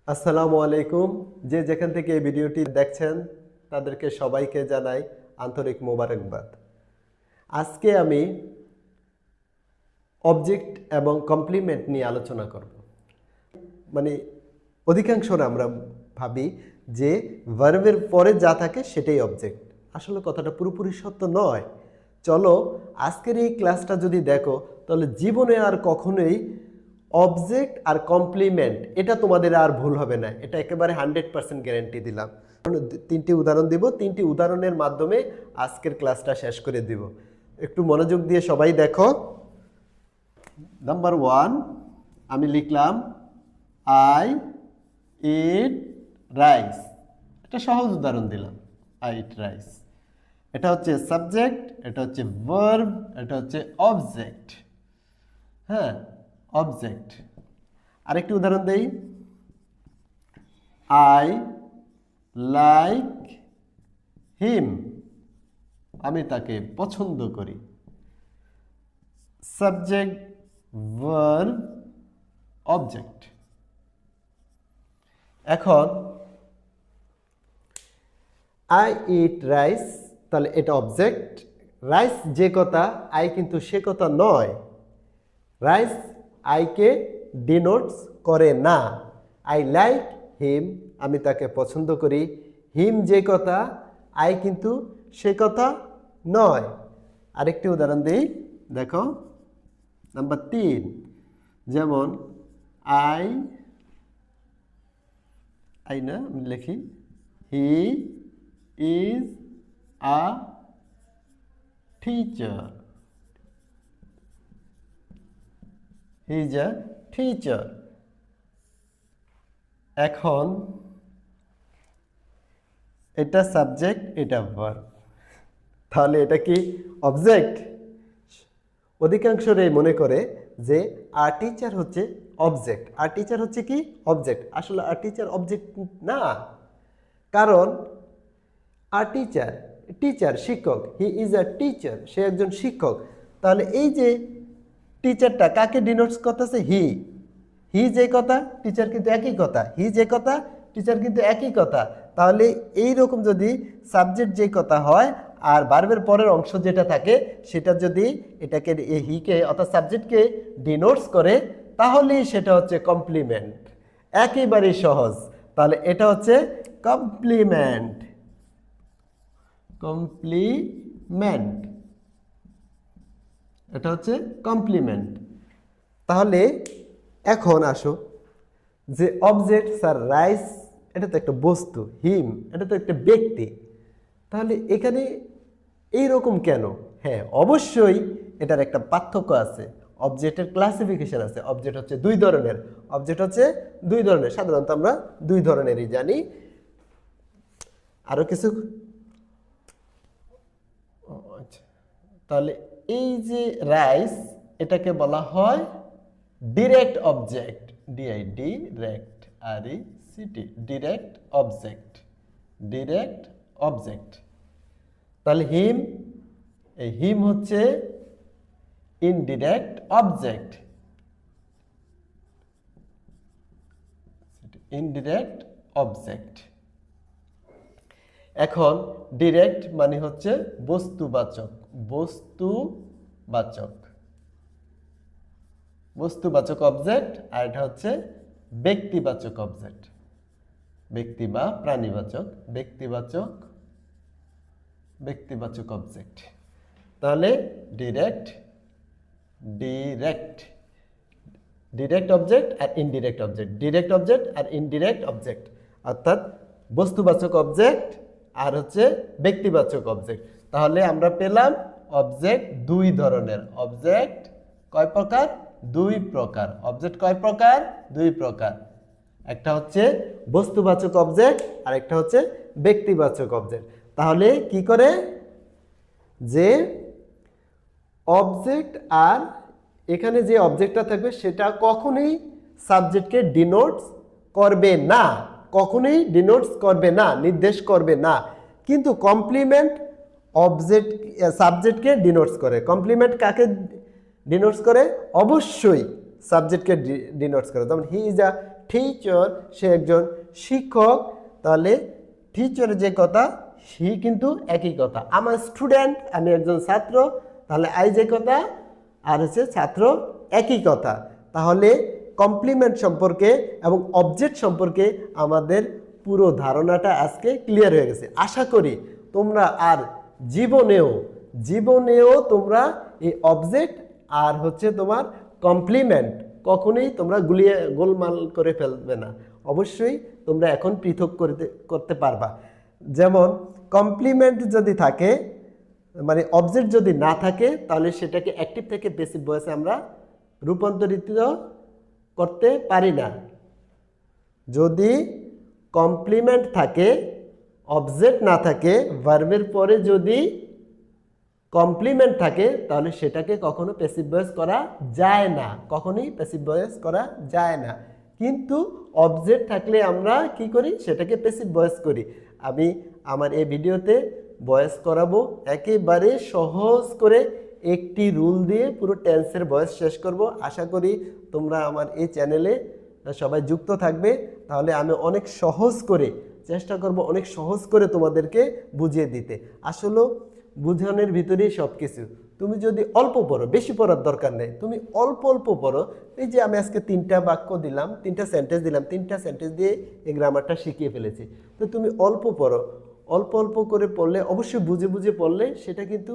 আসসালামু আলাইকুম। যে যেখান থেকে এই ভিডিওটি দেখছেন তাদেরকে সবাইকে জানাই আন্তরিক মোবারকবাদ। আজকে আমি অবজেক্ট এবং কমপ্লিমেন্ট নিয়ে আলোচনা করব। মানে অধিকাংশরা আমরা ভাবি যে ভার্বের পরে যা থাকে সেটাই অবজেক্ট। আসলে কথাটা পুরোপুরি সত্য নয়। চলো আজকের এই ক্লাসটা যদি দেখো তাহলে জীবনে আর কখনোই অবজেক্ট আর কমপ্লিমেন্ট এটা তোমাদের আর ভুল হবে না। এটা একেবারে 100% গ্যারান্টি দিলাম। তিনটি উদাহরণ দিব, তিনটি উদাহরণের মাধ্যমে আজকের ক্লাসটা শেষ করে দিব। একটু মনোযোগ দিয়ে সবাই দেখো। নাম্বার 1 আমি লিখলাম আই ইট রাইস। এটা সহজ উদাহরণ দিলাম, আই ইট রাইস। এটা হচ্ছে সাবজেক্ট, এটা হচ্ছে ভার্ব, এটা হচ্ছে অবজেক্ট। হ্যাঁ, অবজেক্ট। আরেকটি উদাহরণ দেই, আই লাইক হিম। আমি তাকে পছন্দ করি। Subject, verb, object. এখন আই ইট রাইস, তাহলে এটা অবজেক্ট। রাইস যে কথা, আই কিন্তু সে কথা নয়। রাইস আইকে ডিনোটস করে না। আই লাইক হিম, আমি তাকে পছন্দ করি। হিম যে কথা, আই কিন্তু সে কথা নয়। আরেকটি উদাহরণ দিই, দেখো নাম্বার 3, যেমন আই না আমি লিখি he is a teacher. He is a teacher. এখন এটা সাবজেক্ট, এটা ভার্ব, তাহলে এটা কি অবজেক্ট? অধিকাংশরাই মনে করে যে আর টিচার হচ্ছে অবজেক্ট। আর টিচার হচ্ছে কি অবজেক্ট। আসলে আর টিচার অবজেক্ট না, কারণ আর টিচার, টিচার শিক্ষক, হি ইজ আ টিচার, সে একজন শিক্ষক। তাহলে এই যে টিচারটা কাকে ডিনোটস করতেছে? হি। হি যে কথা, টিচার কিন্তু একই কথা। হি যে কথা, টিচার কিন্তু একই কথা। তাহলে এই রকম যদি সাবজেক্ট যে কথা হয় আর ভার্বের পরের অংশ যেটা থাকে সেটা যদি এটাকে হিকে অর্থাৎ সাবজেক্টকে ডিনোটস করে তাহলেই সেটা হচ্ছে কমপ্লিমেন্ট। একেবারেই সহজ। তাহলে এটা হচ্ছে কমপ্লিমেন্ট। কমপ্লিমেন্ট, এটা হচ্ছে কমপ্লিমেন্ট। তাহলে এখন আসো যে অবজেক্ট স্যার রাইস, এটা তো একটা বস্তু। হিম, এটা তো একটা ব্যক্তি। তাহলে এখানে এইরকম কেন? হ্যাঁ, অবশ্যই এটার একটা পার্থক্য আছে। অবজেক্টের ক্লাসিফিকেশন আছে। অবজেক্ট হচ্ছে দুই ধরনের। অবজেক্ট হচ্ছে দুই ধরনের, সাধারণত আমরা দুই ধরনেরই জানি। আরো কিছু, আচ্ছা, তাহলে এই যে রাইস, এটাকে বলা হয় direct object. Direct, RECT, direct object. Direct object. তাহলে হিম, এই হিম হচ্ছে ইনডিরেক্ট অবজেক্ট। Indirect object. এখন ডিরেক্ট মানে হচ্ছে বস্তুবাচক। বস্তুবাচক, বস্তুবাচক অবজেক্ট। আর এটা হচ্ছে ব্যক্তিবাচক অবজেক্ট। ব্যক্তি বা প্রাণীবাচক, ব্যক্তিবাচক, ব্যক্তিবাচক অবজেক্ট। তাহলে ডিরেক্ট, ডিরেক্ট, ডিরেক্ট অবজেক্ট আর ইনডিরেক্ট অবজেক্ট। ডিরেক্ট অবজেক্ট আর ইনডিরেক্ট অবজেক্ট, অর্থাৎ বস্তুবাচক অবজেক্ট আর হচ্ছে ব্যক্তিবাচক অবজেক্ট। তাহলে আমরা পেলাম অবজেক্ট দুই ধরনের। অবজেক্ট কয় প্রকার? দুই প্রকার। অবজেক্ট কয় প্রকার? দুই প্রকার। একটা হচ্ছে বস্তুবাচক অবজেক্ট আর একটা হচ্ছে ব্যক্তিবাচক অবজেক্ট। তাহলে কি করে যে অবজেক্ট আর এখানে যে অবজেক্টটা থাকবে সেটা কখনোই সাবজেক্টকে ডিনোটস করবে না। কখনোই ডিনোটস করবে না, নির্দেশ করবে না। কিন্তু কমপ্লিমেন্ট অবজেক্ট সাবজেক্টকে ডিনোটস করে। কমপ্লিমেন্ট কাকে ডিনোটস করে? অবশ্যই সাবজেক্টকে ডিনোটস করে। যেমন হি ইজ আ টিচার, সে একজন শিক্ষক, তাহলে টিচারের যে কথা সে কিন্তু একই কথা। আমার স্টুডেন্ট, আমি একজন ছাত্র, তাহলে আই যে কথা আর হচ্ছে ছাত্র একই কথা। তাহলে কমপ্লিমেন্ট সম্পর্কে এবং অবজেক্ট সম্পর্কে আমাদের পুরো ধারণাটা আজকে ক্লিয়ার হয়ে গেছে। আশা করি তোমরা আর জীবনেও তোমরা এই অবজেক্ট আর হচ্ছে তোমার কমপ্লিমেন্ট কখনোই তোমরা গোলমাল করে ফেলবে না। অবশ্যই তোমরা এখন পৃথক করতে পারবা। যেমন কমপ্লিমেন্ট যদি থাকে, মানে অবজেক্ট যদি না থাকে, তাহলে সেটাকে অ্যাক্টিভ থেকে প্যাসিভ ভয়েসে আমরা রূপান্তরিত করতে পারি না। যদি কমপ্লিমেন্ট থাকে, অবজেক্ট না থাকে, ভার্বের পরে যদি কমপ্লিমেন্ট থাকে, তাহলে সেটাকে কখনো প্যাসিভ ভয়েস করা যায় না, কখনোই প্যাসিভ ভয়েস করা যায় না। কিন্তু অবজেক্ট থাকলে আমরা কি করি, সেটাকে প্যাসিভ ভয়েস করি। আমি আমার এই ভিডিওতে ভয়েস করাবো, একেবারে সহজ করে একটি রুল দিয়ে পুরো টেন্সের ভয়েস শেষ করব। আশা করি তোমরা আমার এই চ্যানেলে সবাই যুক্ত থাকবে, তাহলে আমি অনেক সহজ করে চেষ্টা করব, অনেক সহজ করে তোমাদেরকে বুঝিয়ে দিতে। আসলে বুঝানোর ভিতরেই সব কিছু। তুমি যদি অল্প পড়ো, বেশি পড়ার দরকার নেই, তুমি অল্প অল্প পড়ো। এই যে আমি আজকে 3টা বাক্য দিলাম, 3টা সেন্টেন্স দিলাম, 3টা সেন্টেন্স দিয়ে এই গ্রামারটা শিখিয়ে ফেলেছি। তো তুমি অল্প পড়ো, অল্প অল্প করে পড়লে, অবশ্যই বুঝে বুঝে পড়লে সেটা কিন্তু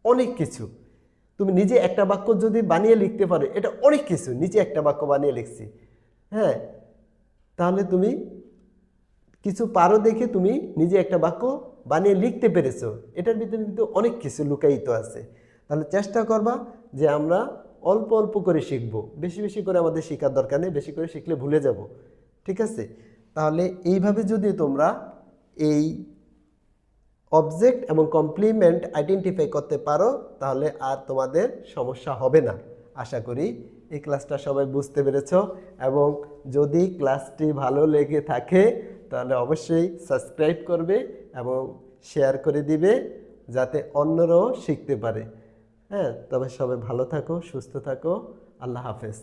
অনেক কিছু। তুমি নিজে একটা বাক্য যদি বানিয়ে লিখতে পারো, এটা অনেক কিছু। নিজে একটা বাক্য বানিয়ে লিখছি, হ্যাঁ, তাহলে তুমি কিছু পারো দেখে তুমি নিজে একটা বাক্য বানিয়ে লিখতে পেরেছো। এটার ভিতরে কিন্তু অনেক কিছু লুকায়িত আছে। তাহলে চেষ্টা করবা যে আমরা অল্প অল্প করে শিখবো, বেশি বেশি করে আমাদের শেখার দরকার নেই, বেশি করে শিখলে ভুলে যাব। ঠিক আছে? তাহলে এইভাবে যদি তোমরা এই অবজেক্ট এবং কমপ্লিমেন্ট আইডেন্টিফাই করতে পারো, তাহলে আর তোমাদের সমস্যা হবে না। আশা করি এই ক্লাসটা সবাই বুঝতে পেরেছো, এবং যদি ক্লাসটি ভালো লেগে থাকে তাহলে অবশ্যই সাবস্ক্রাইব করবে এবং শেয়ার করে দিবে, যাতে অন্যরাও শিখতে পারে। হ্যাঁ, তবে সবাই ভালো থাকো, সুস্থ থাকো। আল্লাহ হাফেজ।